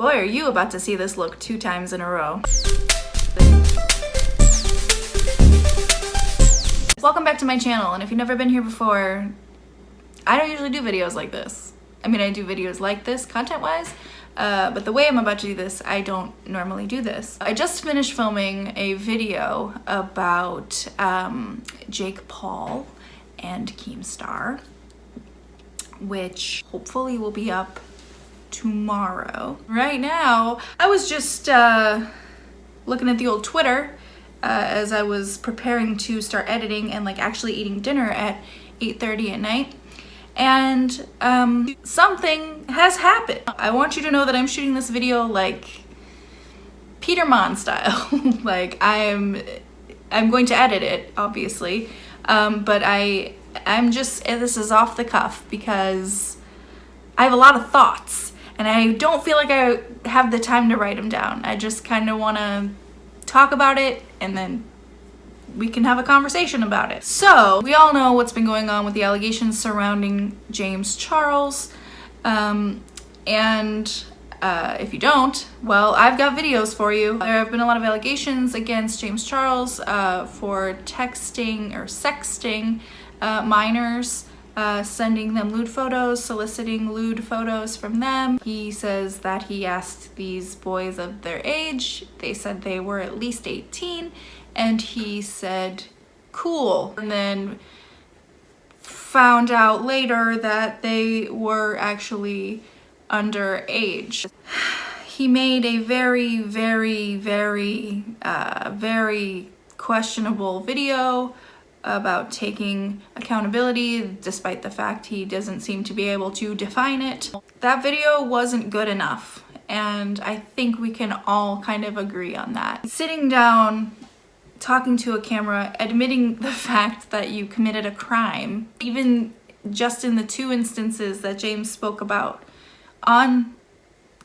Boy, are you about to see this look 2 times in a row. Welcome back to my channel, and if you've never been here before, I don't usually do videos like this. I mean, I do videos like this content-wise, but the way I'm about to do this, I don't normally do this. I just finished filming a video about Jake Paul and Keemstar, which hopefully will be up tomorrow. Right now, I was just looking at the old Twitter as I was preparing to start editing and like actually eating dinner at 8:30 at night. And something has happened. I want you to know that I'm shooting this video like Peter Mon style. Like I'm going to edit it, obviously, but I'm just, this is off the cuff because I have a lot of thoughts and I don't feel like I have the time to write them down. I just kind of want to talk about it and then we can have a conversation about it. So, we all know what's been going on with the allegations surrounding James Charles. If you don't, well, I've got videos for you. There have been a lot of allegations against James Charles for texting or sexting minors, sending them lewd photos, soliciting lewd photos from them. He says that he asked these boys of their age. They said they were at least 18. And he said, cool. And then found out later that they were actually underage. He made a very, very, very, very questionable video about taking accountability, despite the fact he doesn't seem to be able to define it. That video wasn't good enough, and I think we can all kind of agree on that. Sitting down, talking to a camera, admitting the fact that you committed a crime, even just in the 2 instances that James spoke about on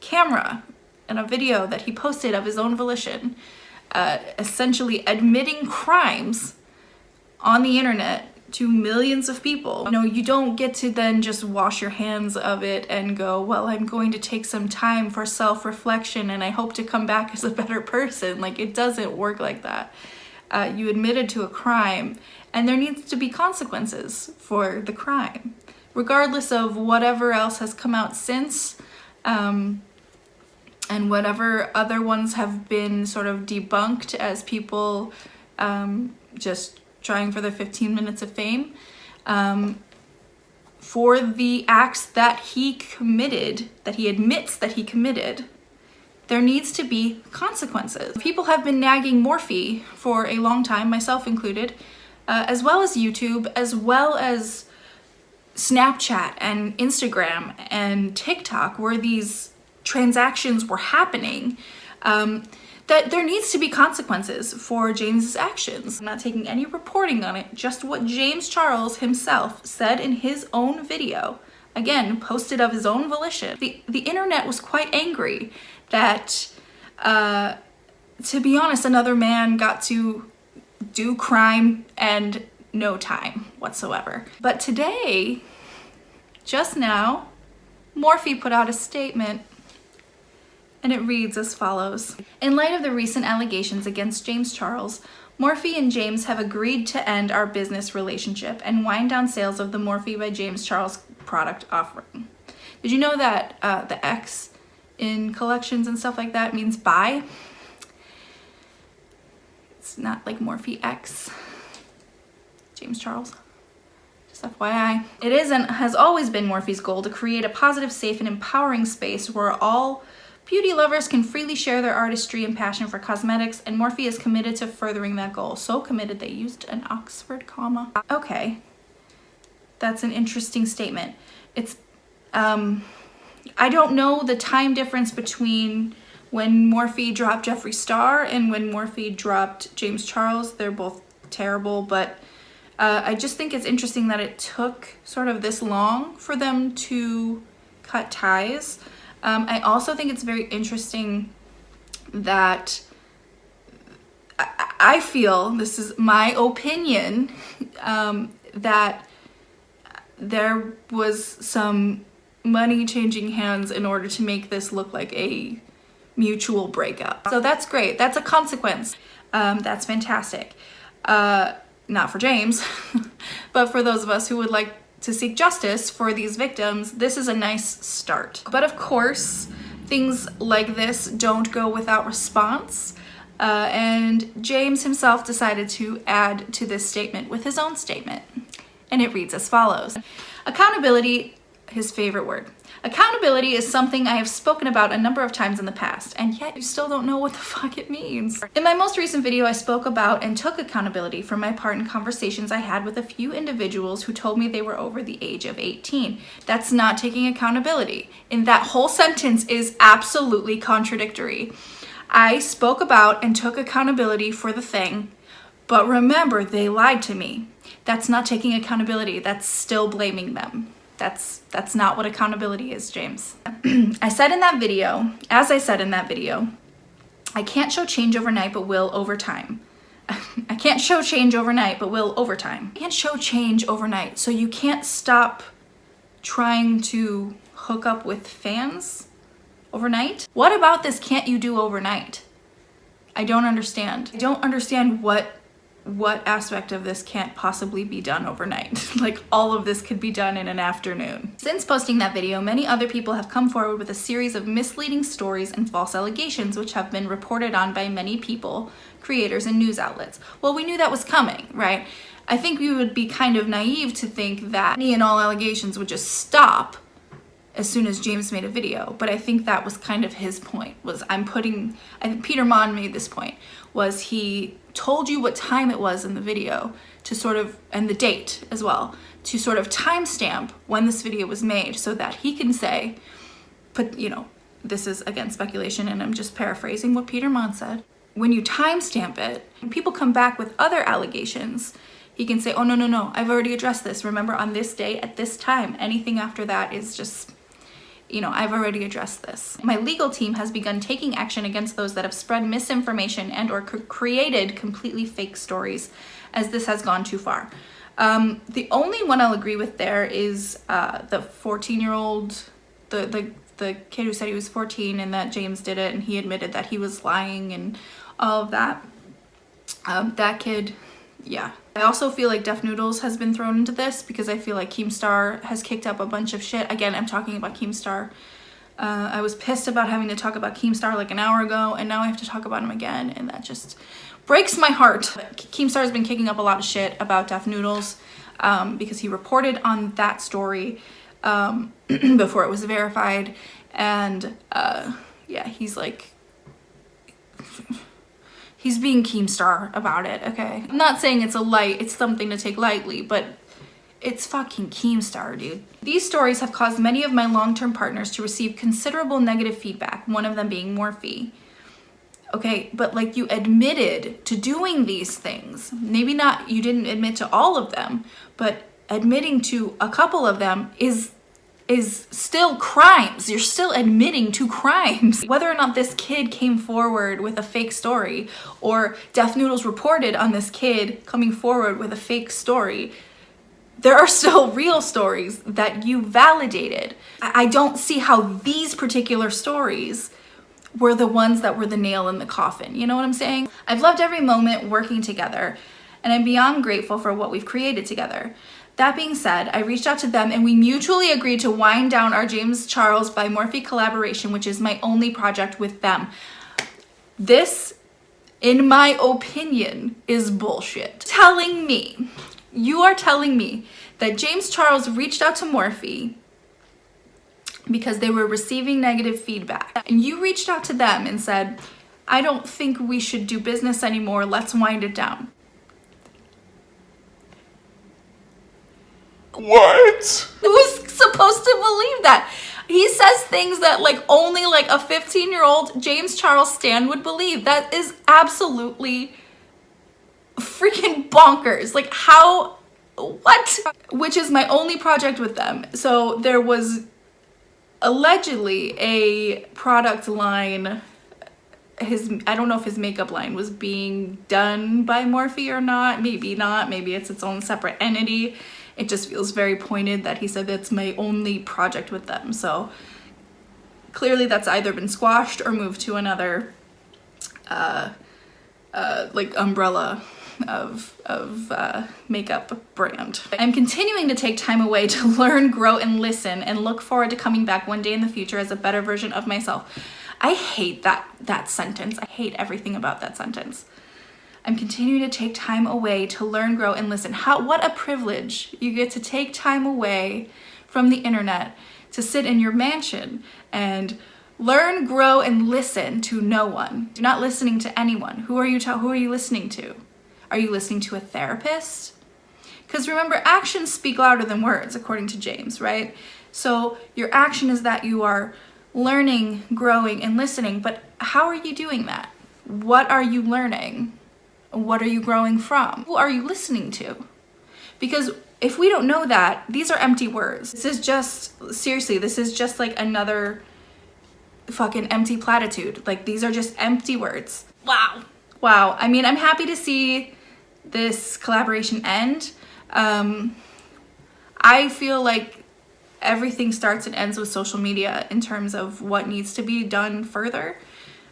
camera in a video that he posted of his own volition, essentially admitting crimes on the internet to millions of people. You know, you don't get to then just wash your hands of it and go, well, I'm going to take some time for self-reflection and I hope to come back as a better person. Like, it doesn't work like that. You admitted to a crime and there needs to be consequences for the crime, regardless of whatever else has come out since, and whatever other ones have been sort of debunked as people just trying for their 15 minutes of fame. For the acts that he committed, that he admits that he committed, there needs to be consequences. People have been nagging Morphe for a long time, myself included, as well as YouTube, as well as Snapchat and Instagram and TikTok, where these transactions were happening, that there needs to be consequences for James's actions. I'm not taking any reporting on it, just what James Charles himself said in his own video, again, posted of his own volition. The internet was quite angry that, to be honest, another man got to do crime and no time whatsoever. But today, just now, Morphe put out a statement, and it reads as follows. In light of the recent allegations against James Charles, Morphe and James have agreed to end our business relationship and wind down sales of the Morphe by James Charles product offering. Did you know that the X in collections and stuff like that means buy? It's not like Morphe X. James Charles. Just FYI. It is and has always been Morphe's goal to create a positive, safe, and empowering space where all beauty lovers can freely share their artistry and passion for cosmetics, and Morphe is committed to furthering that goal. So committed they used an Oxford comma. Okay, that's an interesting statement. It's, I don't know the time difference between when Morphe dropped Jeffree Star and when Morphe dropped James Charles. They're both terrible, but I just think it's interesting that it took sort of this long for them to cut ties. I also think it's very interesting that I feel, this is my opinion, that there was some money changing hands in order to make this look like a mutual breakup. So that's great. That's a consequence. That's fantastic. Not for James, but for those of us who would like to seek justice for these victims, this is a nice start. But of course, things like this don't go without response. And James himself decided to add to this statement with his own statement. And it reads as follows. Accountability, his favorite word. Accountability is something I have spoken about a number of times in the past, and yet you still don't know what the fuck it means. In my most recent video, I spoke about and took accountability for my part in conversations I had with a few individuals who told me they were over the age of 18. That's not taking accountability. And that whole sentence is absolutely contradictory. I spoke about and took accountability for the thing, but remember, they lied to me. That's not taking accountability. That's still blaming them. That's not what accountability is, James. As I said in that video, I can't show change overnight, but will over time. I can't show change overnight, but will over time. I can't show change overnight, so you can't stop trying to hook up with fans overnight? What about this can't you do overnight? I don't understand. I don't understand what aspect of this can't possibly be done overnight. Like all of this could be done in an afternoon. Since posting that video, many other people have come forward with a series of misleading stories and false allegations which have been reported on by many people, creators, and news outlets. Well, we knew that was coming, right? I think we would be kind of naive to think that any and all allegations would just stop as soon as James made a video, but I think that was kind of his point, was I think Peter Mon made this point, was he told you what time it was in the video to sort of, and the date as well, to sort of timestamp when this video was made so that he can say, but you know, this is again speculation and I'm just paraphrasing what Peter Mon said. When you timestamp it, when people come back with other allegations, he can say, oh no, I've already addressed this. Remember on this day at this time, anything after that is just, you know, I've already addressed this. My legal team has begun taking action against those that have spread misinformation and or created completely fake stories, as this has gone too far. The only one I'll agree with there is the 14-year-old, the kid who said he was 14 and that James did it and he admitted that he was lying and all of that. That kid, yeah. I also feel like Def Noodles has been thrown into this because I feel like Keemstar has kicked up a bunch of shit. Again, I'm talking about Keemstar. I was pissed about having to talk about Keemstar like an hour ago, and now I have to talk about him again, and that just breaks my heart. Keemstar has been kicking up a lot of shit about Def Noodles because he reported on that story before it was verified, and yeah, he's like... He's being Keemstar about it, okay? I'm not saying it's something to take lightly, but it's fucking Keemstar, dude. These stories have caused many of my long-term partners to receive considerable negative feedback, one of them being Morphe. Okay, but like you admitted to doing these things. Maybe not, you didn't admit to all of them, but admitting to a couple of them is still crimes. You're still admitting to crimes. Whether or not this kid came forward with a fake story or Def Noodles reported on this kid coming forward with a fake story, there are still real stories that you validated. I don't see how these particular stories were the ones that were the nail in the coffin. You know what I'm saying? I've loved every moment working together, and I'm beyond grateful for what we've created together. That being said, I reached out to them and we mutually agreed to wind down our James Charles by Morphe collaboration, which is my only project with them. This, in my opinion, is bullshit. You are telling me that James Charles reached out to Morphe because they were receiving negative feedback. And you reached out to them and said, I don't think we should do business anymore, let's wind it down. What? Who's supposed to believe that? He says things that like only like a 15-year-old James Charles stan would believe. That is absolutely freaking bonkers. Like how, what? Which is my only project with them. So there was allegedly a product line, I don't know if his makeup line was being done by Morphe or not. Maybe not, maybe it's its own separate entity. It just feels very pointed that he said that's my only project with them. So clearly that's either been squashed or moved to another like umbrella of makeup brand. I'm continuing to take time away to learn, grow, and listen, and look forward to coming back one day in the future as a better version of myself. I hate that sentence. I hate everything about that sentence. I'm continuing to take time away to learn, grow, and listen. What a privilege. You get to take time away from the internet to sit in your mansion and learn, grow, and listen to no one. You're not listening to anyone. Who are you listening to? Are you listening to a therapist? Because remember, actions speak louder than words, according to James, right? So your action is that you are learning, growing, and listening, but how are you doing that? What are you learning? What are you growing from? Who are you listening to? Because if we don't know that, these are empty words. This is just like another fucking empty platitude. Like, these are just empty words. Wow. I mean, I'm happy to see this collaboration end. I feel like everything starts and ends with social media in terms of what needs to be done further.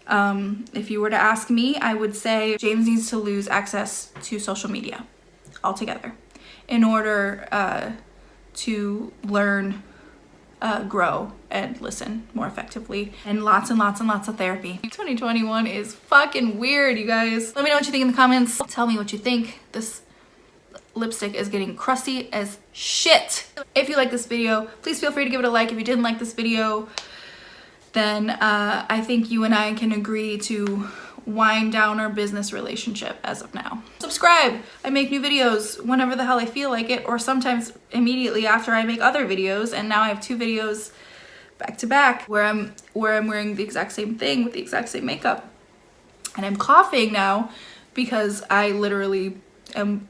If you were to ask me, I would say James needs to lose access to social media altogether in order to learn, grow, and listen more effectively, and lots of therapy. 2021 is fucking weird, you guys. Let me know what you think in the comments. Tell me what you think. This lipstick is getting crusty as shit. If you like this video, please feel free to give it a like. If you didn't like this video, then I think you and I can agree to wind down our business relationship as of now. Subscribe. I make new videos whenever the hell I feel like it, or sometimes immediately after I make other videos, and now I have 2 videos back to back where I'm wearing the exact same thing with the exact same makeup. And I'm coughing now because I literally am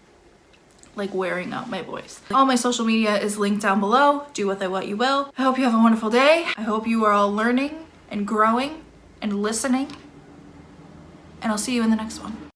like wearing out my voice. All my social media is linked down below. Do with it what you will. I hope you have a wonderful day. I hope you are all learning and growing and listening. And I'll see you in the next one.